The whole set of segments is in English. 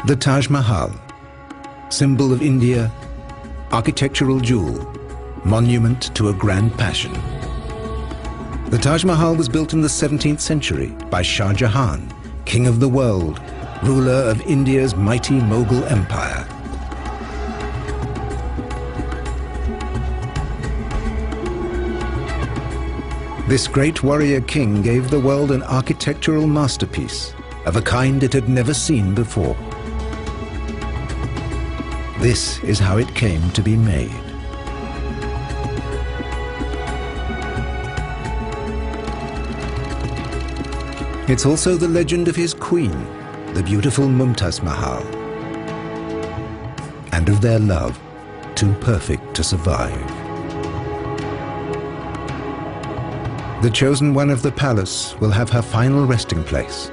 The Taj Mahal, symbol of India, architectural jewel, monument to a grand passion. The Taj Mahal was built in the 17th century by Shah Jahan, king of the world, ruler of India's mighty Mughal empire. This great warrior king gave the world an architectural masterpiece of a kind it had never seen before. This is how it came to be made. It's also the legend of his queen, the beautiful Mumtaz Mahal, and of their love, too perfect to survive. The chosen one of the palace will have her final resting place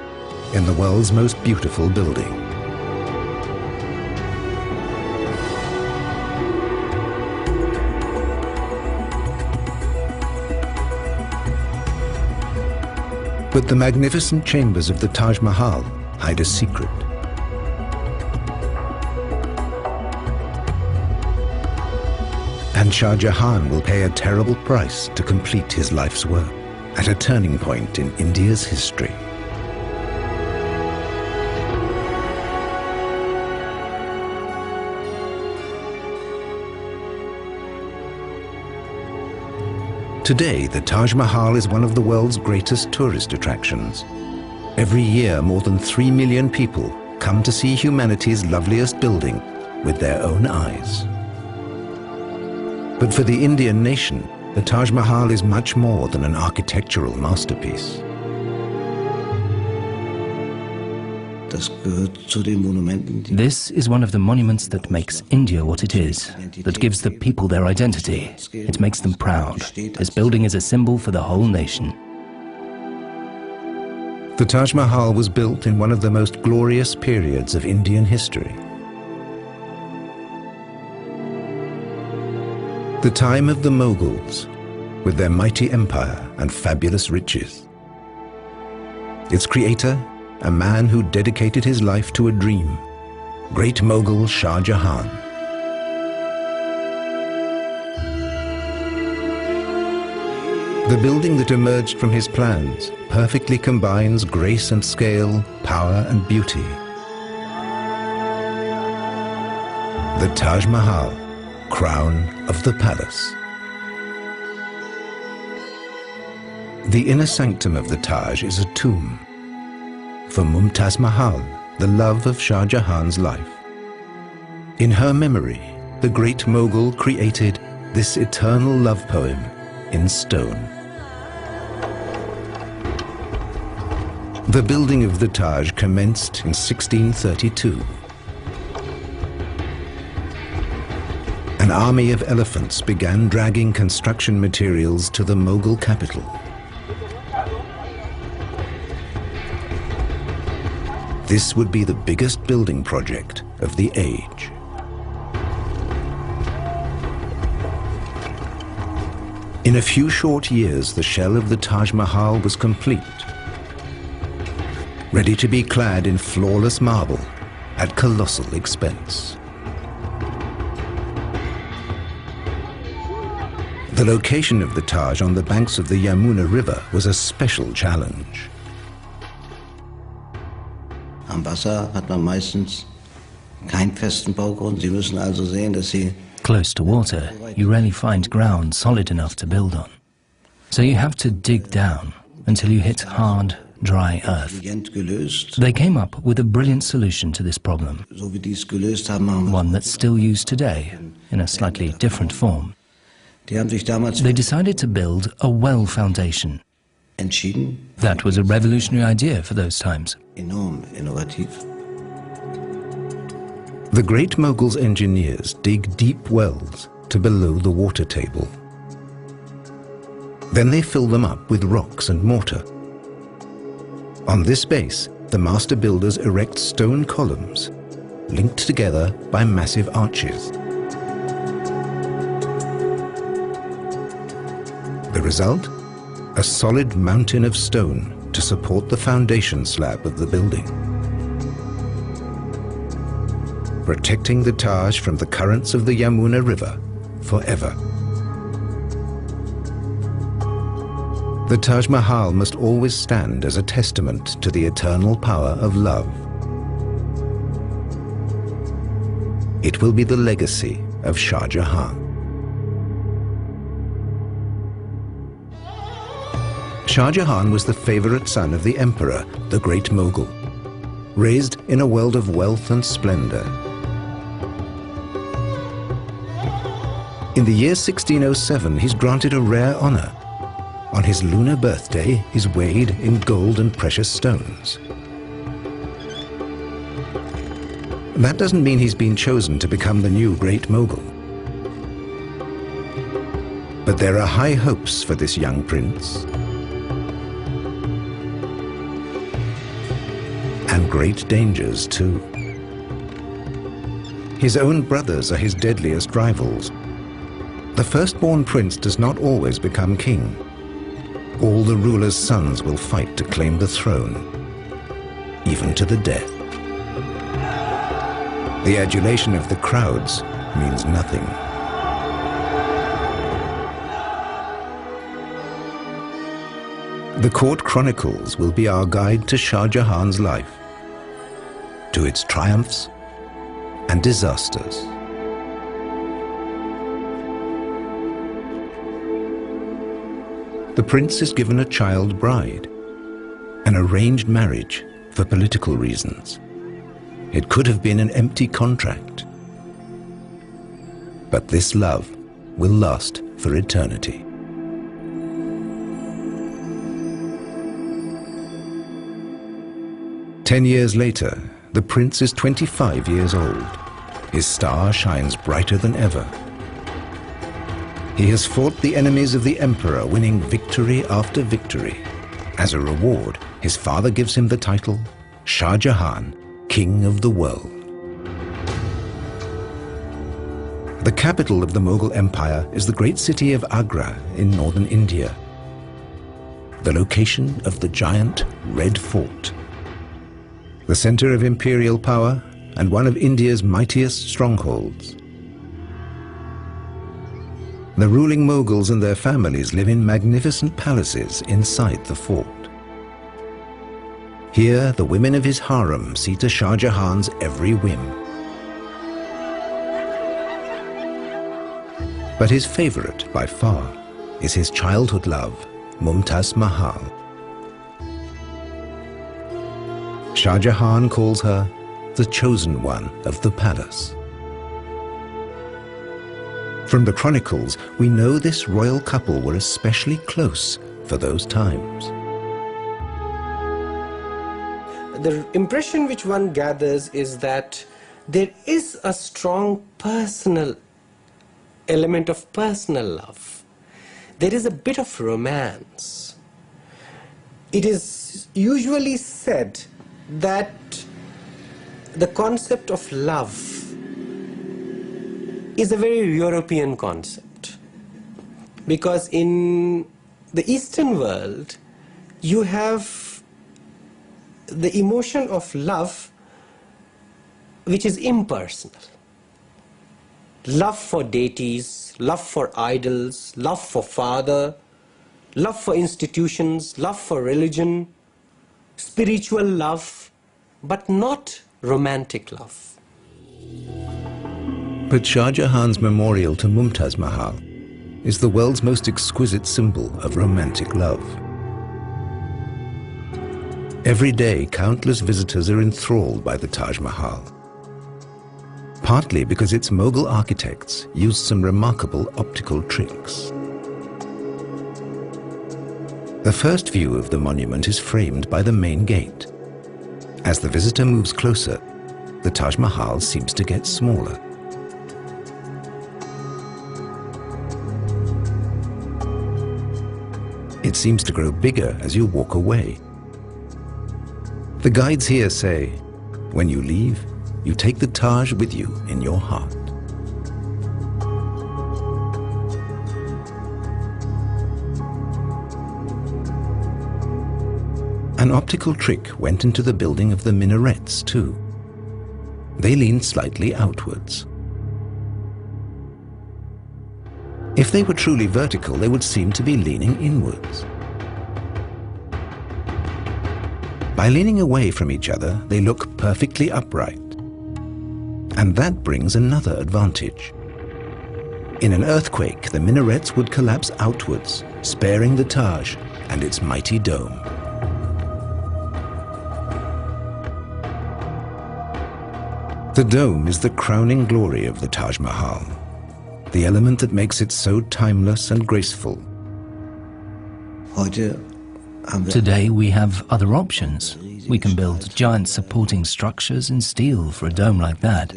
in the world's most beautiful building. But the magnificent chambers of the Taj Mahal hide a secret. And Shah Jahan will pay a terrible price to complete his life's work at a turning point in India's history. Today, the Taj Mahal is one of the world's greatest tourist attractions. Every year, more than 3 million people come to see humanity's loveliest building with their own eyes. But for the Indian nation, the Taj Mahal is much more than an architectural masterpiece. This is one of the monuments that makes India what it is, that gives the people their identity. It makes them proud. This building is a symbol for the whole nation. The Taj Mahal was built in one of the most glorious periods of Indian history. The time of the Mughals, with their mighty empire and fabulous riches. Its creator, a man who dedicated his life to a dream, great Mughal Shah Jahan. The building that emerged from his plans perfectly combines grace and scale, power and beauty. The Taj Mahal, crown of the palace. The inner sanctum of the Taj is a tomb. For Mumtaz Mahal, the love of Shah Jahan's life. In her memory, the great Mughal created this eternal love poem in stone. The building of the Taj commenced in 1632. An army of elephants began dragging construction materials to the Mughal capital. This would be the biggest building project of the age. In a few short years, the shell of the Taj Mahal was complete, ready to be clad in flawless marble at colossal expense. The location of the Taj on the banks of the Yamuna River was a special challenge. Am Wasser hat man meistens keinen festen Baugrund. Sie müssen also sehen, dass Sie Close to water, you rarely find ground solid enough to build on. So you have to dig down until you hit hard, dry earth. They came up with a brilliant solution to this problem, one that's still used today in a slightly different form. They decided to build a well foundation. That was a revolutionary idea for those times. The great Mughals' engineers dig deep wells to below the water table. Then they fill them up with rocks and mortar. On this base, the master builders erect stone columns, linked together by massive arches. The result? A solid mountain of stone to support the foundation slab of the building. protecting the Taj from the currents of the Yamuna River forever. The Taj Mahal must always stand as a testament to the eternal power of love. It will be the legacy of Shah Jahan. Shah Jahan was the favorite son of the emperor, the Great Mughal, raised in a world of wealth and splendor. In the year 1607, he's granted a rare honor. On his lunar birthday, he's weighed in gold and precious stones. That doesn't mean he's been chosen to become the new Great Mughal. But there are high hopes for this young prince. And great dangers too. His own brothers are his deadliest rivals. The firstborn prince does not always become king. All the ruler's sons will fight to claim the throne, even to the death. The adulation of the crowds means nothing. The court chronicles will be our guide to Shah Jahan's life, to its triumphs and disasters. The prince is given a child bride, an arranged marriage for political reasons. It could have been an empty contract. But this love will last for eternity. Ten years later, the prince is 25 years old. His star shines brighter than ever. He has fought the enemies of the emperor, winning victory after victory. As a reward, his father gives him the title Shah Jahan, King of the World. The capital of the Mughal Empire is the great city of Agra in northern India, the location of the giant Red Fort, the center of imperial power and one of India's mightiest strongholds. The ruling Mughals and their families live in magnificent palaces inside the fort. Here, the women of his harem see to Shah Jahan's every whim. But his favorite, by far, is his childhood love, Mumtaz Mahal. Shah Jahan calls her the chosen one of the palace. From the chronicles, we know this royal couple were especially close for those times. The impression which one gathers is that there is a strong personal element of personal love. There is a bit of romance. It is usually said that the concept of love is a very European concept, because in the Eastern world you have the emotion of love which is impersonal. Love for deities, love for idols, love for father, love for institutions, love for religion, spiritual love, but not romantic love. But Shah Jahan's memorial to Mumtaz Mahal is the world's most exquisite symbol of romantic love. Every day, countless visitors are enthralled by the Taj Mahal, partly because its Mughal architects used some remarkable optical tricks. The first view of the monument is framed by the main gate. As the visitor moves closer, the Taj Mahal seems to get smaller. It seems to grow bigger as you walk away. The guides here say, when you leave, you take the Taj with you in your heart. An optical trick went into the building of the minarets too. They lean slightly outwards. If they were truly vertical, they would seem to be leaning inwards. By leaning away from each other, they look perfectly upright. And that brings another advantage. In an earthquake, the minarets would collapse outwards, sparing the Taj and its mighty dome. The dome is the crowning glory of the Taj Mahal, the element that makes it so timeless and graceful. Today we have other options. We can build giant supporting structures in steel for a dome like that.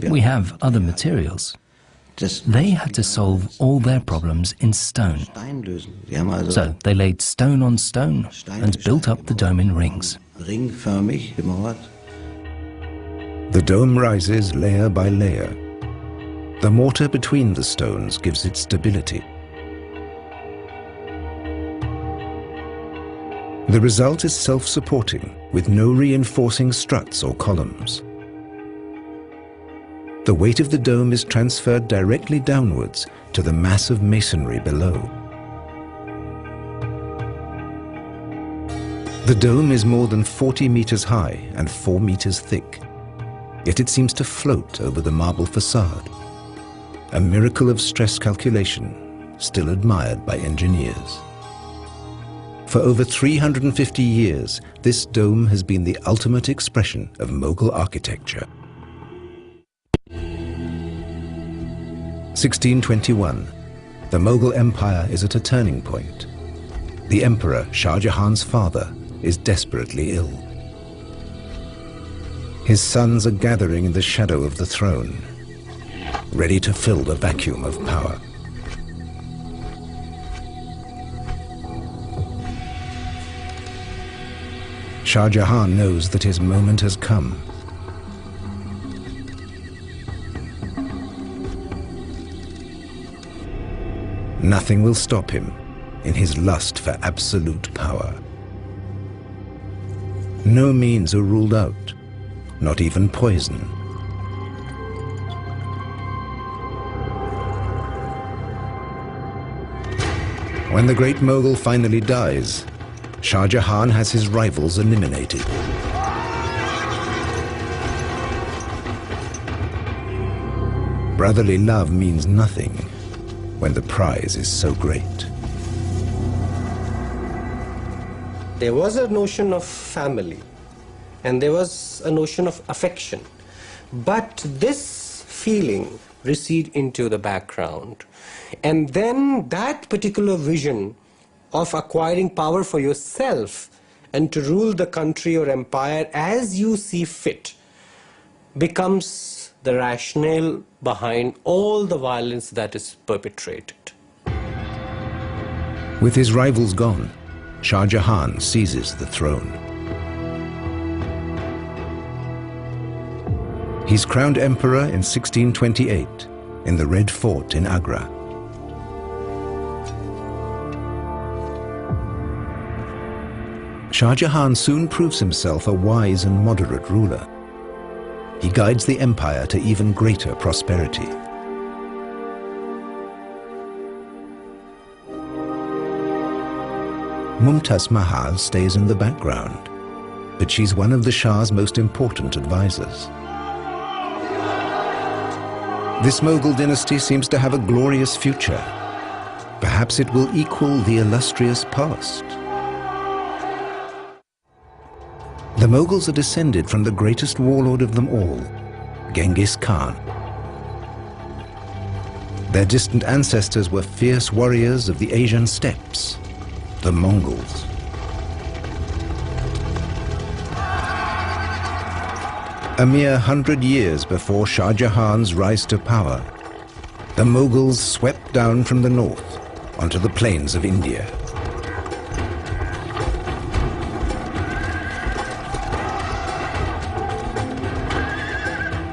We have other materials. They had to solve all their problems in stone. So they laid stone on stone and built up the dome in rings. The dome rises layer by layer. The mortar between the stones gives it stability. The result is self-supporting, with no reinforcing struts or columns. The weight of the dome is transferred directly downwards to the mass of masonry below. The dome is more than 40 meters high and 4 meters thick, yet it seems to float over the marble facade, a miracle of stress calculation still admired by engineers. For over 350 years, this dome has been the ultimate expression of Mughal architecture. 1621. The Mughal Empire is at a turning point. The Emperor, Shah Jahan's father, is desperately ill. His sons are gathering in the shadow of the throne, ready to fill the vacuum of power. Shah Jahan knows that his moment has come. Nothing will stop him in his lust for absolute power. No means are ruled out, not even poison. When the great Mughal finally dies, Shah Jahan has his rivals eliminated. Brotherly love means nothing when the prize is so great. There was a notion of family and there was a notion of affection, but this feeling receded into the background. And then that particular vision of acquiring power for yourself and to rule the country or empire as you see fit becomes the rationale behind all the violence that is perpetrated. With his rivals gone, Shah Jahan seizes the throne. He's crowned emperor in 1628 in the Red Fort in Agra. Shah Jahan soon proves himself a wise and moderate ruler. He guides the empire to even greater prosperity. Mumtaz Mahal stays in the background, but she's one of the Shah's most important advisors. This Mughal dynasty seems to have a glorious future. Perhaps it will equal the illustrious past. The Mughals are descended from the greatest warlord of them all, Genghis Khan. Their distant ancestors were fierce warriors of the Asian steppes, the Mongols. A mere 100 years before Shah Jahan's rise to power, the Mughals swept down from the north onto the plains of India.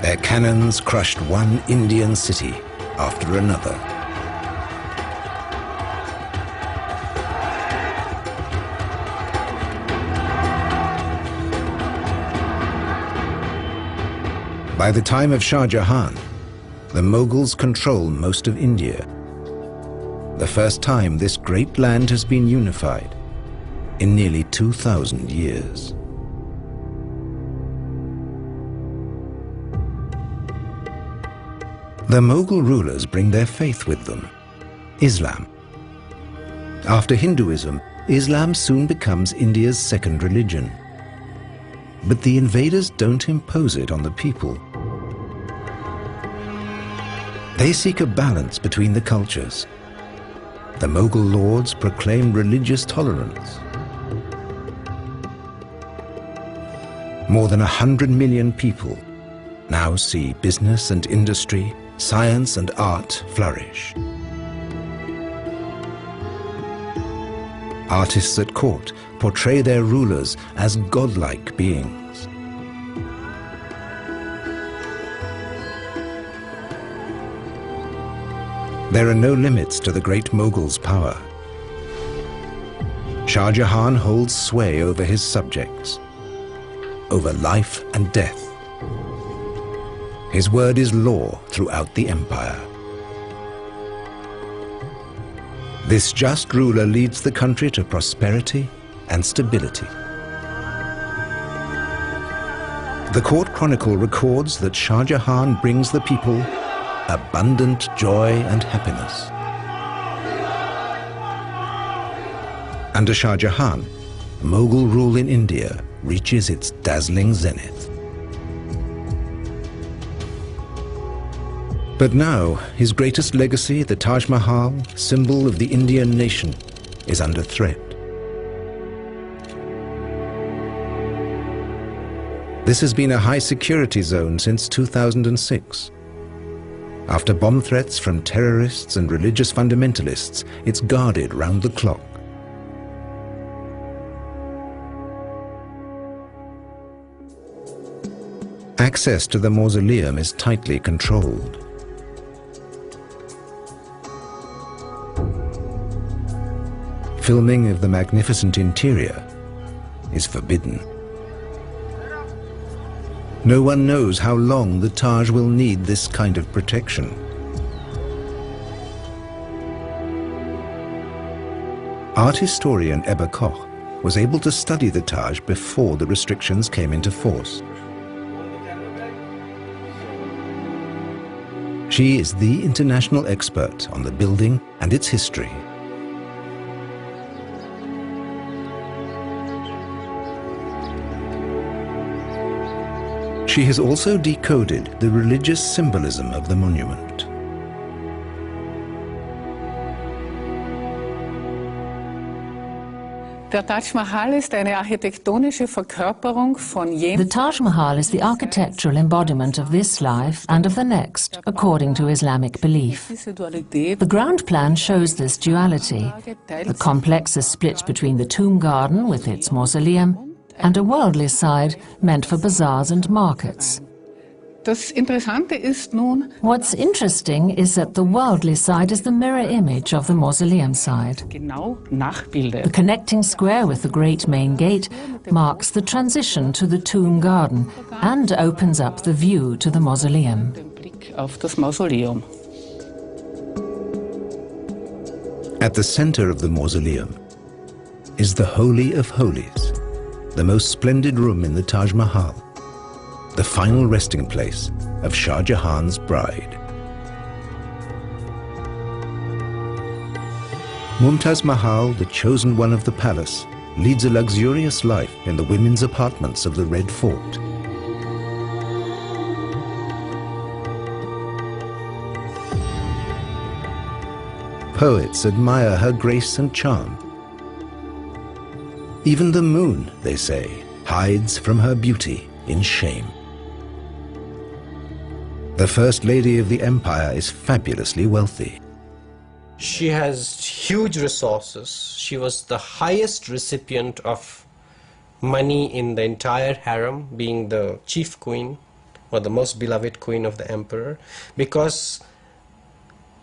Their cannons crushed one Indian city after another. By the time of Shah Jahan, the Mughals control most of India. The first time this great land has been unified in nearly 2,000 years. The Mughal rulers bring their faith with them, Islam. After Hinduism, Islam soon becomes India's second religion. But the invaders don't impose it on the people. They seek a balance between the cultures. The Mughal lords proclaim religious tolerance. More than 100 million people now see business and industry, science and art flourish. Artists at court portray their rulers as godlike beings. There are no limits to the great Mughals' power. Shah Jahan holds sway over his subjects, over life and death. His word is law throughout the empire. This just ruler leads the country to prosperity and stability. The court chronicle records that Shah Jahan brings the people abundant joy and happiness. Under Shah Jahan, Mughal rule in India reaches its dazzling zenith. But now, his greatest legacy, the Taj Mahal, symbol of the Indian nation, is under threat. This has been a high-security zone since 2006. After bomb threats from terrorists and religious fundamentalists, it's guarded round the clock. Access to the mausoleum is tightly controlled. Filming of the magnificent interior is forbidden. No one knows how long the Taj will need this kind of protection. Art historian Ebba Koch was able to study the Taj before the restrictions came into force. She is the international expert on the building and its history. She has also decoded the religious symbolism of the monument. The Taj Mahal is the Taj Mahal is the architectural embodiment of this life and of the next, according to Islamic belief. The ground plan shows this duality. The complex is split between the tomb garden with its mausoleum and a worldly side meant for bazaars and markets. What's interesting is that the worldly side is the mirror image of the mausoleum side. The connecting square with the great main gate marks the transition to the tomb garden and opens up the view to the mausoleum. At the center of the mausoleum is the Holy of Holies, the most splendid room in the Taj Mahal, the final resting place of Shah Jahan's bride. Mumtaz Mahal, the chosen one of the palace, leads a luxurious life in the women's apartments of the Red Fort. Poets admire her grace and charm. Even the moon, they say, hides from her beauty in shame. The First Lady of the Empire is fabulously wealthy. She has huge resources. She was the highest recipient of money in the entire harem, being the chief queen or the most beloved queen of the emperor, because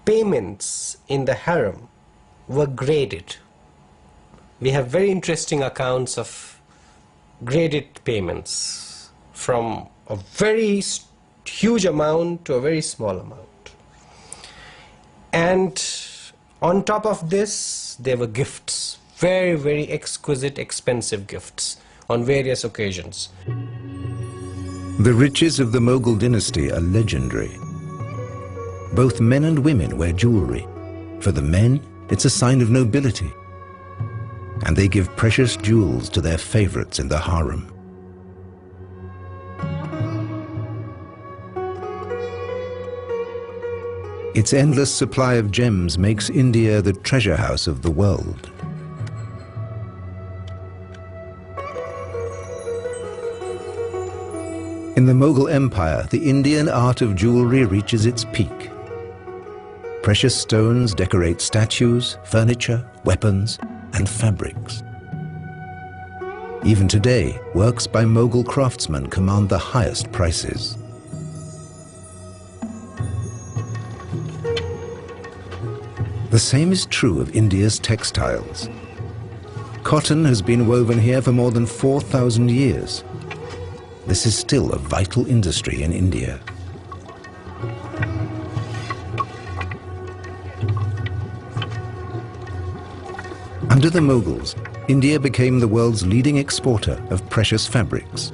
payments in the harem were graded. We have very interesting accounts of graded payments from a very huge amount to a very small amount. And on top of this, there were gifts, very, very exquisite, expensive gifts on various occasions. The riches of the Mughal dynasty are legendary. Both men and women wear jewelry. For the men, it's a sign of nobility. And they give precious jewels to their favorites in the harem. Its endless supply of gems makes India the treasure house of the world. In the Mughal Empire, the Indian art of jewelry reaches its peak. Precious stones decorate statues, furniture, weapons, and fabrics. Even today, works by Mughal craftsmen command the highest prices. The same is true of India's textiles. Cotton has been woven here for more than 4,000 years. This is still a vital industry in India. Under the Mughals, India became the world's leading exporter of precious fabrics.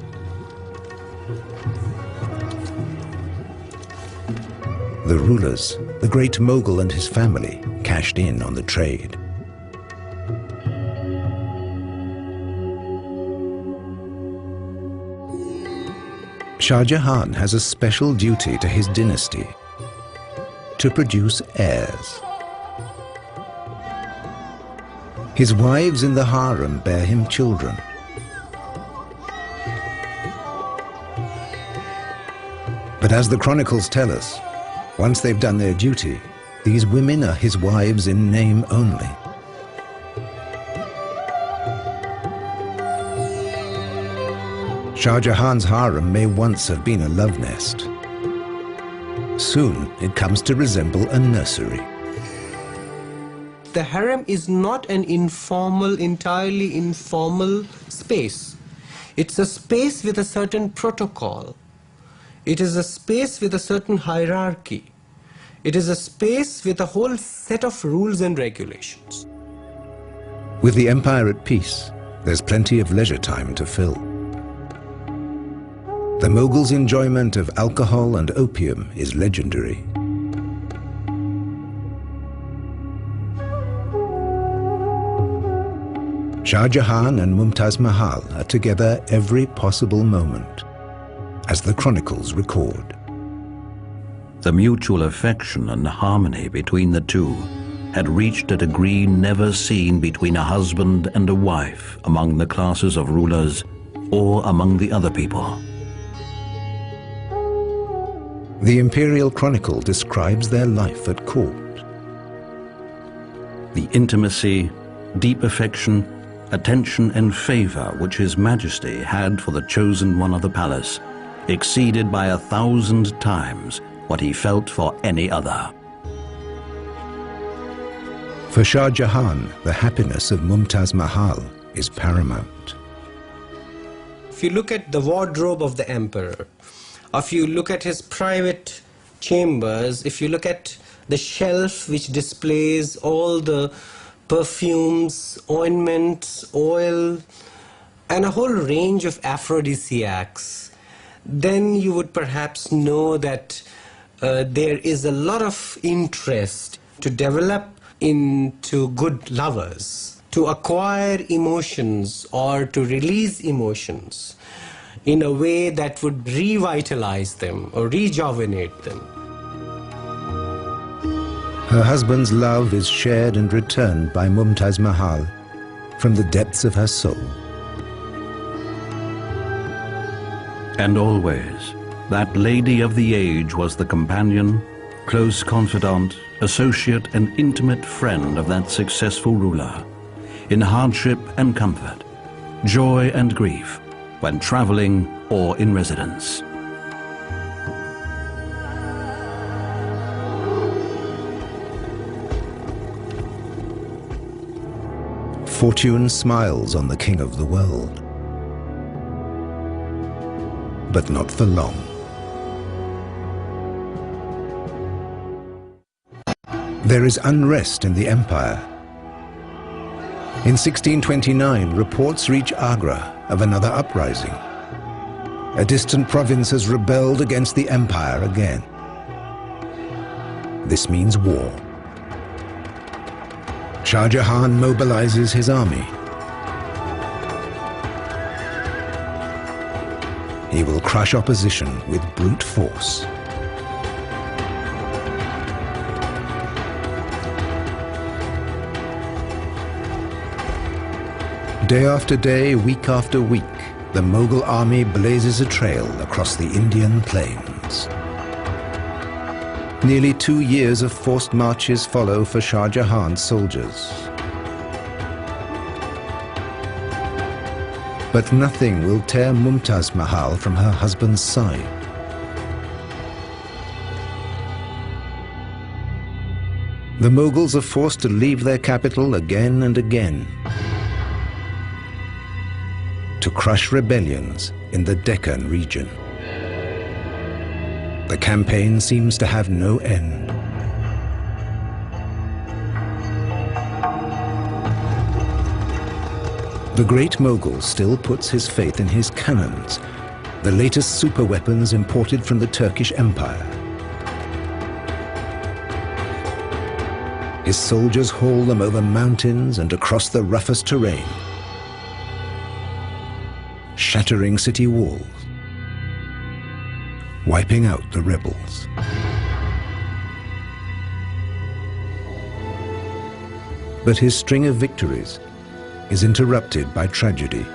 The rulers, the great Mughal and his family, cashed in on the trade. Shah Jahan has a special duty to his dynasty: to produce heirs. His wives in the harem bear him children. But as the chronicles tell us, once they've done their duty, these women are his wives in name only. Shah Jahan's harem may once have been a love nest. Soon it comes to resemble a nursery. The harem is not an informal, entirely informal space. It's a space with a certain protocol. It is a space with a certain hierarchy. It is a space with a whole set of rules and regulations. With the empire at peace, there's plenty of leisure time to fill. The Mughals' enjoyment of alcohol and opium is legendary. Shah Jahan and Mumtaz Mahal are together every possible moment, as the chronicles record. The mutual affection and harmony between the two had reached a degree never seen between a husband and a wife among the classes of rulers or among the other people. The Imperial Chronicle describes their life at court. The intimacy, deep affection, attention and favor which His Majesty had for the chosen one of the palace exceeded by 1,000 times what he felt for any other. For Shah Jahan, the happiness of Mumtaz Mahal is paramount. If you look at the wardrobe of the emperor, or if you look at his private chambers, if you look at the shelf which displays all the perfumes, ointments, oil, and a whole range of aphrodisiacs, then you would perhaps know that there is a lot of interest to develop into good lovers, to acquire emotions or to release emotions in a way that would revitalize them or rejuvenate them. Her husband's love is shared and returned by Mumtaz Mahal from the depths of her soul. And always, that lady of the age was the companion, close confidant, associate and intimate friend of that successful ruler, in hardship and comfort, joy and grief, when traveling or in residence. Fortune smiles on the king of the world, but not for long. There is unrest in the empire. In 1629, reports reach Agra of another uprising. A distant province has rebelled against the empire again. This means war. Shah Jahan mobilizes his army. He will crush opposition with brute force. Day after day, week after week, the Mughal army blazes a trail across the Indian plains. Nearly 2 years of forced marches follow for Shah Jahan's soldiers. But nothing will tear Mumtaz Mahal from her husband's side. The Mughals are forced to leave their capital again and again to crush rebellions in the Deccan region. The campaign seems to have no end. The great Mughal still puts his faith in his cannons, the latest superweapons imported from the Turkish Empire. His soldiers haul them over mountains and across the roughest terrain, shattering city walls, wiping out the rebels. But his string of victories is interrupted by tragedy.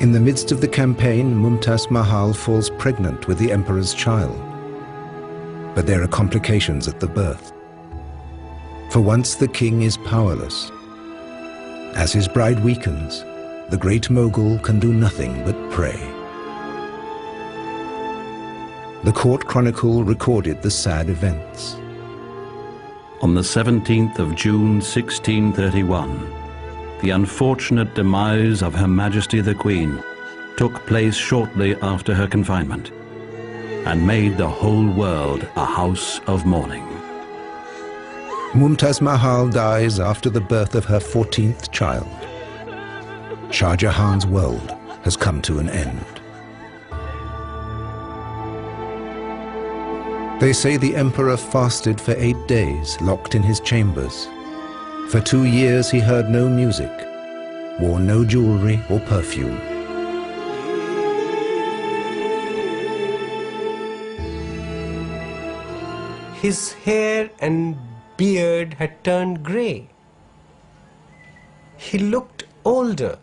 In the midst of the campaign, Mumtaz Mahal falls pregnant with the emperor's child. But there are complications at the birth. For once the king is powerless. As his bride weakens, the great Mughal can do nothing but pray. The court chronicle recorded the sad events. On the 17th of June 1631, the unfortunate demise of Her Majesty the Queen took place shortly after her confinement and made the whole world a house of mourning. Mumtaz Mahal dies after the birth of her 14th child. Shah Jahan's world has come to an end. They say the emperor fasted for 8 days, locked in his chambers. For 2 years he heard no music, wore no jewelry or perfume. His hair and beard had turned grey. He looked older,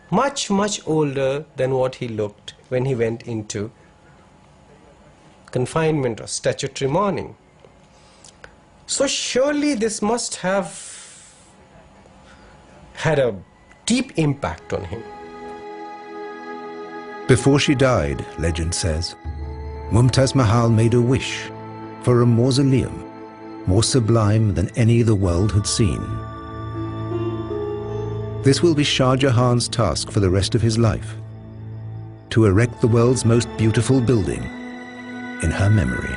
much older than what he looked when he went into confinement or statutory mourning. So surely this must have had a deep impact on him. Before she died, legend says, Mumtaz Mahal made a wish for a mausoleum more sublime than any the world had seen. This will be Shah Jahan's task for the rest of his life, to erect the world's most beautiful building in her memory.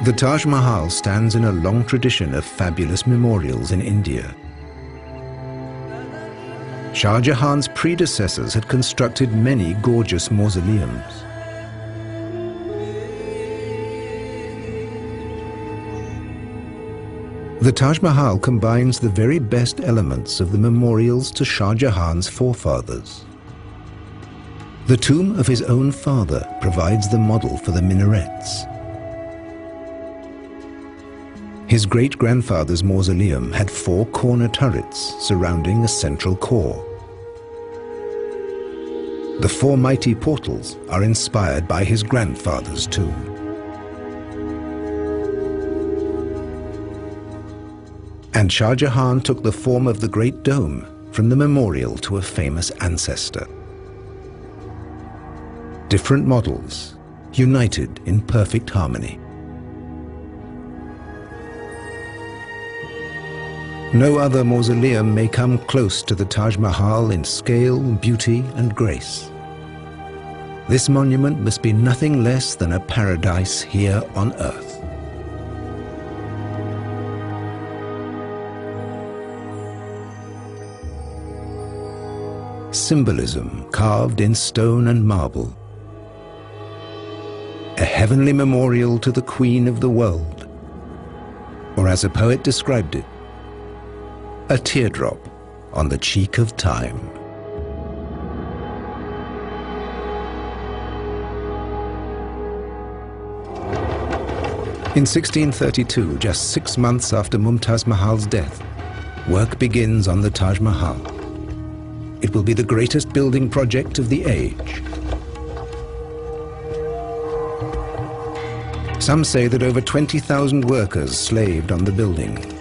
The Taj Mahal stands in a long tradition of fabulous memorials in India. Shah Jahan's predecessors had constructed many gorgeous mausoleums. The Taj Mahal combines the very best elements of the memorials to Shah Jahan's forefathers. The tomb of his own father provides the model for the minarets. His great-grandfather's mausoleum had 4 corner turrets surrounding a central core. The 4 mighty portals are inspired by his grandfather's tomb. And Shah Jahan took the form of the Great Dome from the memorial to a famous ancestor. Different models, united in perfect harmony. No other mausoleum may come close to the Taj Mahal in scale, beauty, and grace. This monument must be nothing less than a paradise here on earth. Symbolism carved in stone and marble. A heavenly memorial to the Queen of the world. Or as a poet described it, a teardrop on the cheek of time. In 1632, just 6 months after Mumtaz Mahal's death, work begins on the Taj Mahal. It will be the greatest building project of the age. Some say that over 20,000 workers slaved on the building.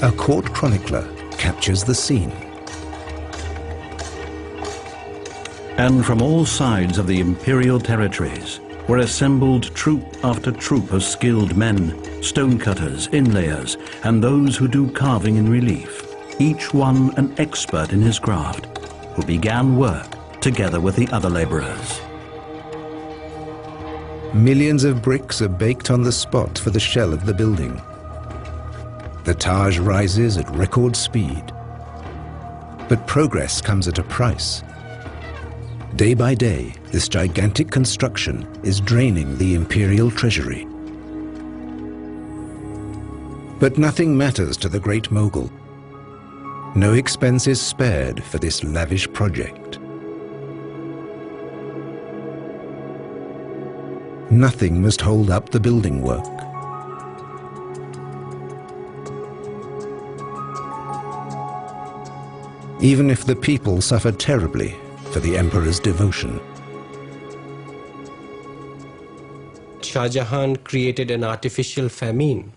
A court chronicler captures the scene. And from all sides of the imperial territories were assembled troop after troop of skilled men, stonecutters, inlayers, and those who do carving in relief, each one an expert in his craft, who began work together with the other laborers. Millions of bricks are baked on the spot for the shell of the building. The Taj rises at record speed. But progress comes at a price. Day by day, this gigantic construction is draining the imperial treasury. But nothing matters to the great mogul. No expense is spared for this lavish project. Nothing must hold up the building work. Even if the people suffer terribly for the emperor's devotion. Shah Jahan created an artificial famine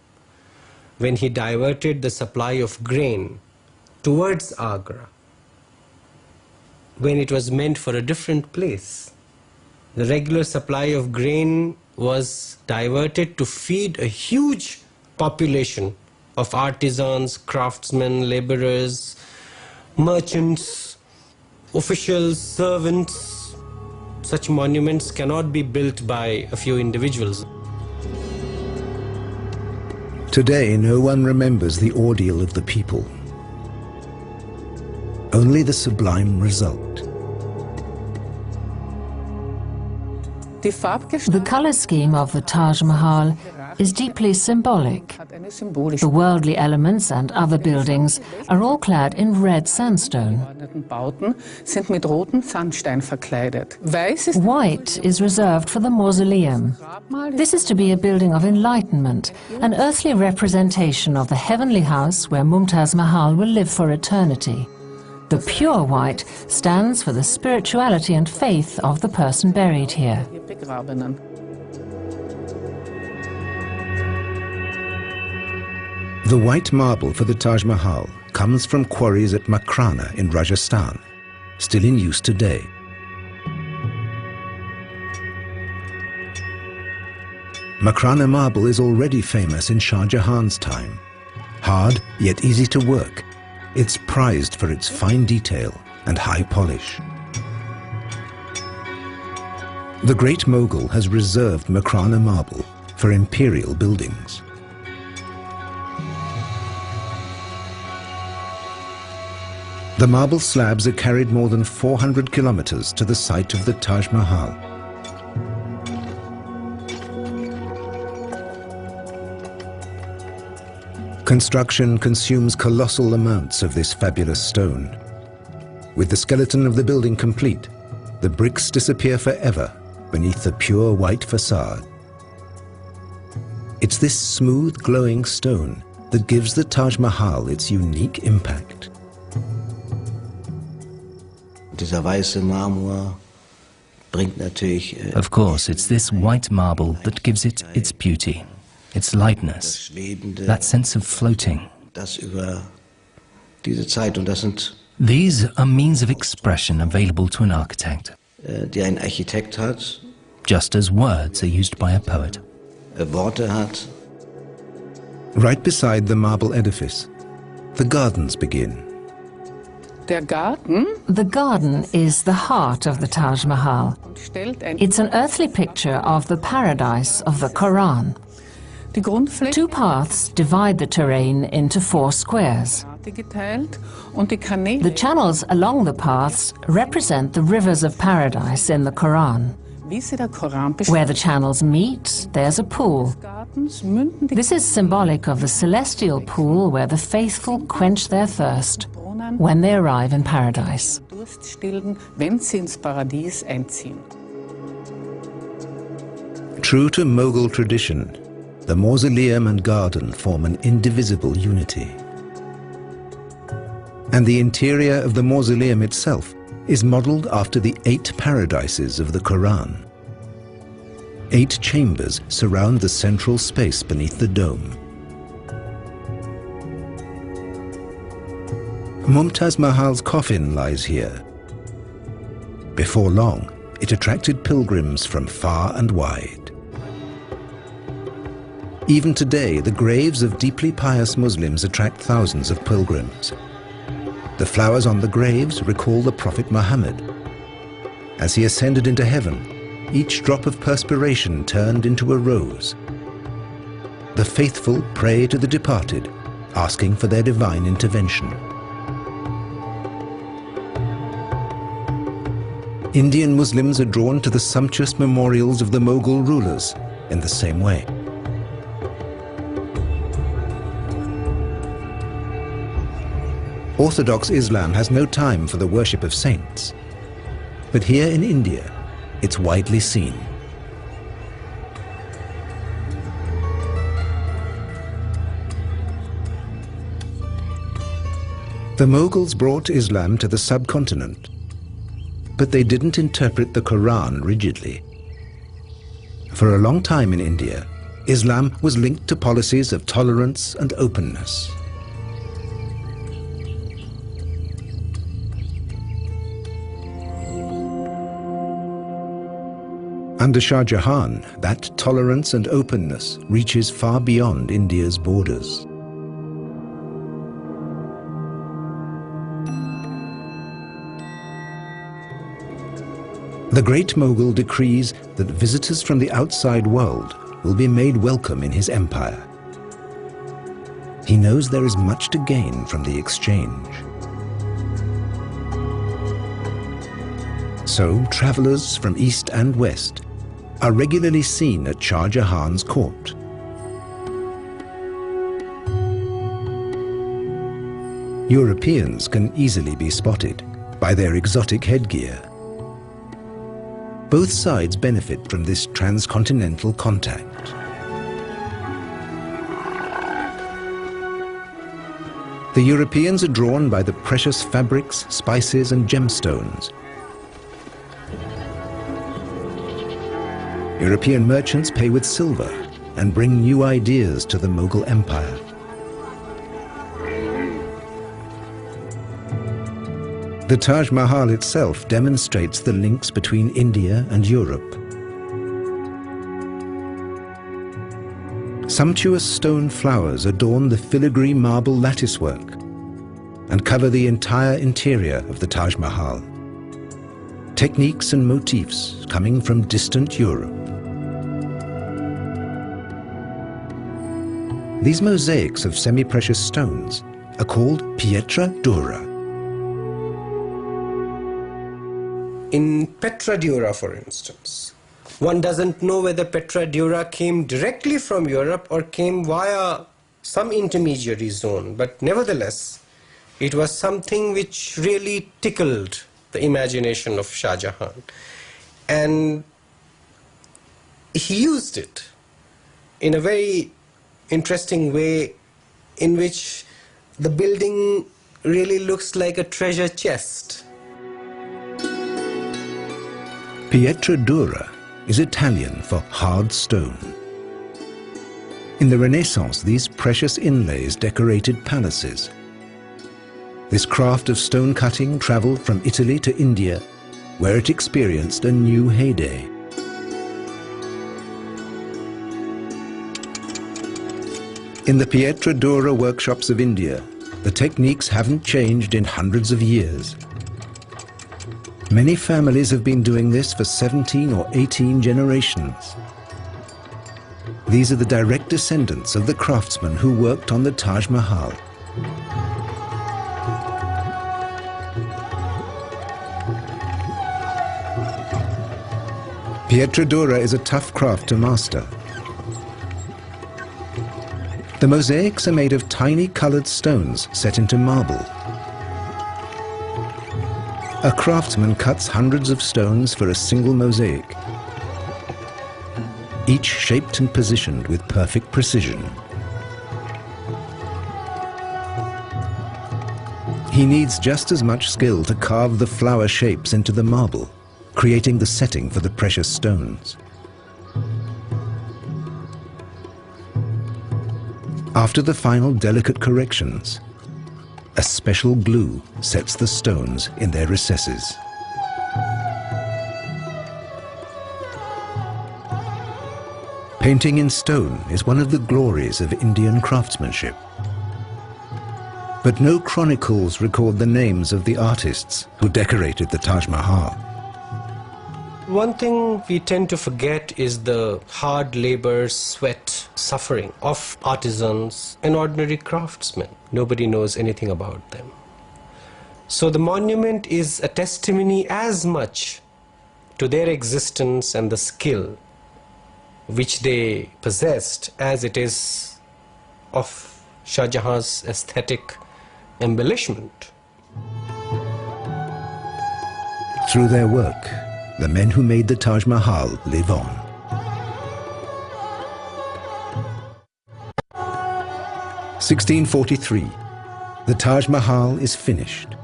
when he diverted the supply of grain towards Agra, when it was meant for a different place. The regular supply of grain was diverted to feed a huge population of artisans, craftsmen, laborers, merchants, officials, servants. Such monuments cannot be built by a few individuals. Today, no one remembers the ordeal of the people. Only the sublime result. The color scheme of the Taj Mahal is deeply symbolic. The worldly elements and other buildings are all clad in red sandstone. White is reserved for the mausoleum. This is to be a building of enlightenment, an earthly representation of the heavenly house where Mumtaz Mahal will live for eternity. The pure white stands for the spirituality and faith of the person buried here. The white marble for the Taj Mahal comes from quarries at Makrana in Rajasthan, still in use today. Makrana marble is already famous in Shah Jahan's time. Hard, yet easy to work. It's prized for its fine detail and high polish. The great mogul has reserved Makrana marble for imperial buildings. The marble slabs are carried more than 400 kilometers to the site of the Taj Mahal. Construction consumes colossal amounts of this fabulous stone. With the skeleton of the building complete, the bricks disappear forever beneath the pure white facade. It's this smooth, glowing stone that gives the Taj Mahal its unique impact. Of course, it's this white marble that gives it its beauty, its lightness, that sense of floating. These are means of expression available to an architect, just as words are used by a poet. Right beside the marble edifice, the gardens begin. Der Garten The garden is the heart of the Taj Mahal. stellt ein It's an earthly picture of the paradise of the Quran. die Grundfläche Two paths divide the terrain into 4 squares. geteilt und die Kanäle The channels along the paths represent the rivers of paradise in the Quran. wie sie der Koran Where the channels meet, there's a pool. Gartens münden die This is symbolic of the celestial pool where the faithful quench their thirst Brunnen when they arrive in paradise. Durst stillen, wenn sie ins Paradies einziehen. True to Mughal tradition, the mausoleum and garden form an indivisible unity. And the interior of the mausoleum itself is modeled after the 8 paradises of the Quran. 8 chambers surround the central space beneath the dome. Mumtaz Mahal's coffin lies here. Before long, it attracted pilgrims from far and wide. Even today, the graves of deeply pious Muslims attract thousands of pilgrims. The flowers on the graves recall the Prophet Muhammad. As he ascended into heaven, each drop of perspiration turned into a rose. The faithful pray to the departed, asking for their divine intervention. Indian Muslims are drawn to the sumptuous memorials of the Mughal rulers in the same way. Orthodox Islam has no time for the worship of saints, but here in India, it's widely seen. The Mughals brought Islam to the subcontinent, but they didn't interpret the Quran rigidly. For a long time in India, Islam was linked to policies of tolerance and openness. Under Shah Jahan, that tolerance and openness reaches far beyond India's borders. The Great Mughal decrees that visitors from the outside world will be made welcome in his empire. He knows there is much to gain from the exchange. So, travelers from east and west are regularly seen at Shah Jahan's court. Europeans can easily be spotted by their exotic headgear. Both sides benefit from this transcontinental contact. The Europeans are drawn by the precious fabrics, spices, and gemstones. European merchants pay with silver and bring new ideas to the Mughal Empire. The Taj Mahal itself demonstrates the links between India and Europe. Sumptuous stone flowers adorn the filigree marble latticework and cover the entire interior of the Taj Mahal. Techniques and motifs coming from distant Europe. These mosaics of semi-precious stones are called pietra dura. In Petra Dura, for instance, one doesn't know whether Petra Dura came directly from Europe or came via some intermediary zone, but nevertheless, it was something which really tickled the imagination of Shah Jahan. And he used it in a very interesting way in which the building really looks like a treasure chest. Pietra dura is Italian for hard stone. In the Renaissance, these precious inlays decorated palaces. This craft of stone cutting traveled from Italy to India, where it experienced a new heyday. In the Pietra Dura workshops of India, the techniques haven't changed in hundreds of years. Many families have been doing this for 17 or 18 generations. These are the direct descendants of the craftsmen who worked on the Taj Mahal. Pietra Dura is a tough craft to master. The mosaics are made of tiny colored stones set into marble. A craftsman cuts hundreds of stones for a single mosaic, each shaped and positioned with perfect precision. He needs just as much skill to carve the flower shapes into the marble, creating the setting for the precious stones. After the final delicate corrections, a special glue sets the stones in their recesses. Painting in stone is one of the glories of Indian craftsmanship. But no chronicles record the names of the artists who decorated the Taj Mahal. One thing we tend to forget is the hard labor, sweat, suffering of artisans and ordinary craftsmen. Nobody knows anything about them. So the monument is a testimony as much to their existence and the skill which they possessed as it is of Shah Jahan's aesthetic embellishment. Through their work, the men who made the Taj Mahal live on. (1643). The Taj Mahal is finished.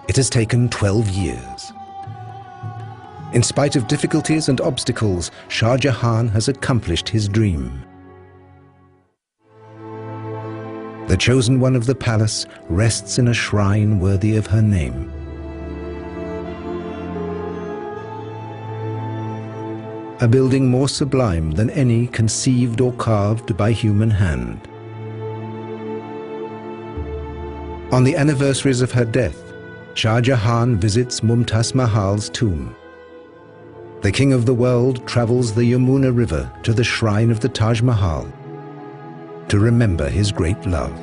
It has taken 12 years. In spite of difficulties and obstacles, Shah Jahan has accomplished his dream. The chosen one of the palace rests in a shrine worthy of her name. A building more sublime than any conceived or carved by human hand. On the anniversaries of her death, Shah Jahan visits Mumtaz Mahal's tomb. The king of the world travels the Yamuna River to the shrine of the Taj Mahal to remember his great love.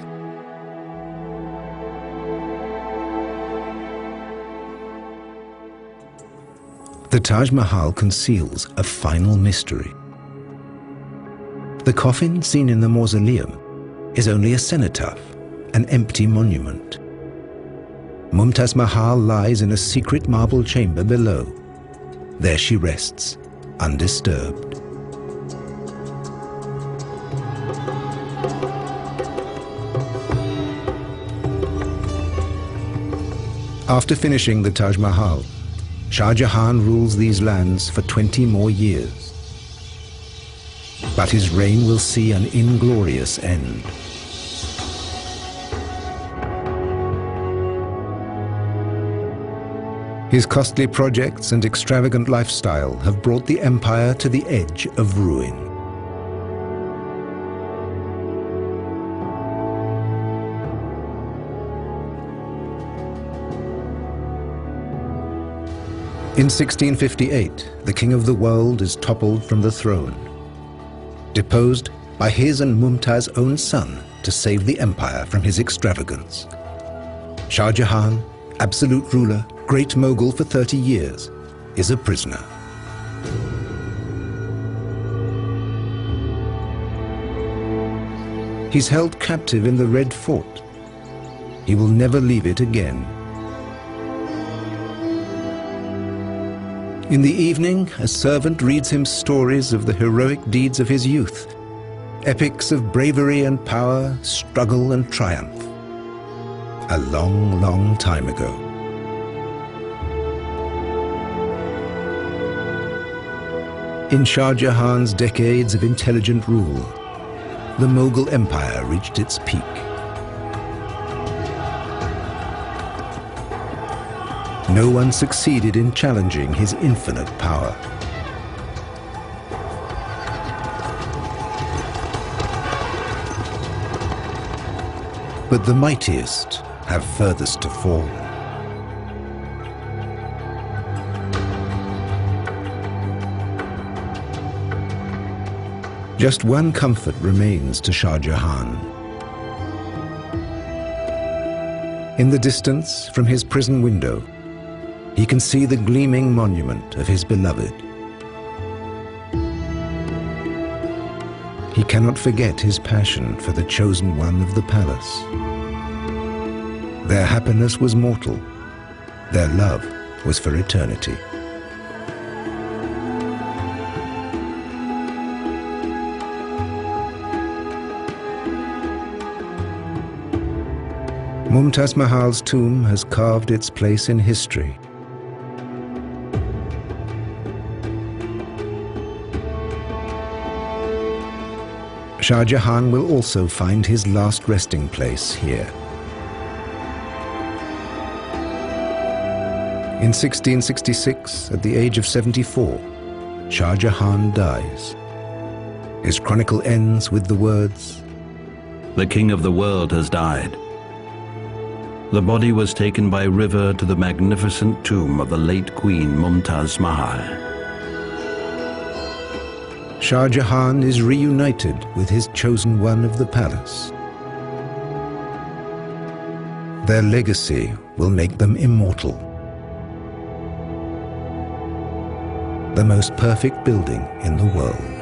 The Taj Mahal conceals a final mystery. The coffin seen in the mausoleum is only a cenotaph, an empty monument. Mumtaz Mahal lies in a secret marble chamber below. There she rests, undisturbed. After finishing the Taj Mahal, Shah Jahan rules these lands for 20 more years. But his reign will see an inglorious end. His costly projects and extravagant lifestyle have brought the empire to the edge of ruin. In 1658, the king of the world is toppled from the throne, deposed by his and Mumtaz's own son to save the empire from his extravagance. Shah Jahan, absolute ruler, great mogul for 30 years, is a prisoner. He's held captive in the Red Fort. He will never leave it again. In the evening, a servant reads him stories of the heroic deeds of his youth, epics of bravery and power, struggle and triumph. A long, long time ago. In Shah Jahan's decades of intelligent rule, the Mughal Empire reached its peak. No one succeeded in challenging his infinite power. But the mightiest have furthest to fall. Just one comfort remains to Shah Jahan. In the distance, from his prison window, he can see the gleaming monument of his beloved. He cannot forget his passion for the chosen one of the palace. Their happiness was mortal. Their love was for eternity. Mumtaz Mahal's tomb has carved its place in history. Shah Jahan will also find his last resting place here. In 1666, at the age of 74, Shah Jahan dies. His chronicle ends with the words, "The king of the world has died." The body was taken by river to the magnificent tomb of the late Queen Mumtaz Mahal. Shah Jahan is reunited with his chosen one of the palace. Their legacy will make them immortal. The most perfect building in the world.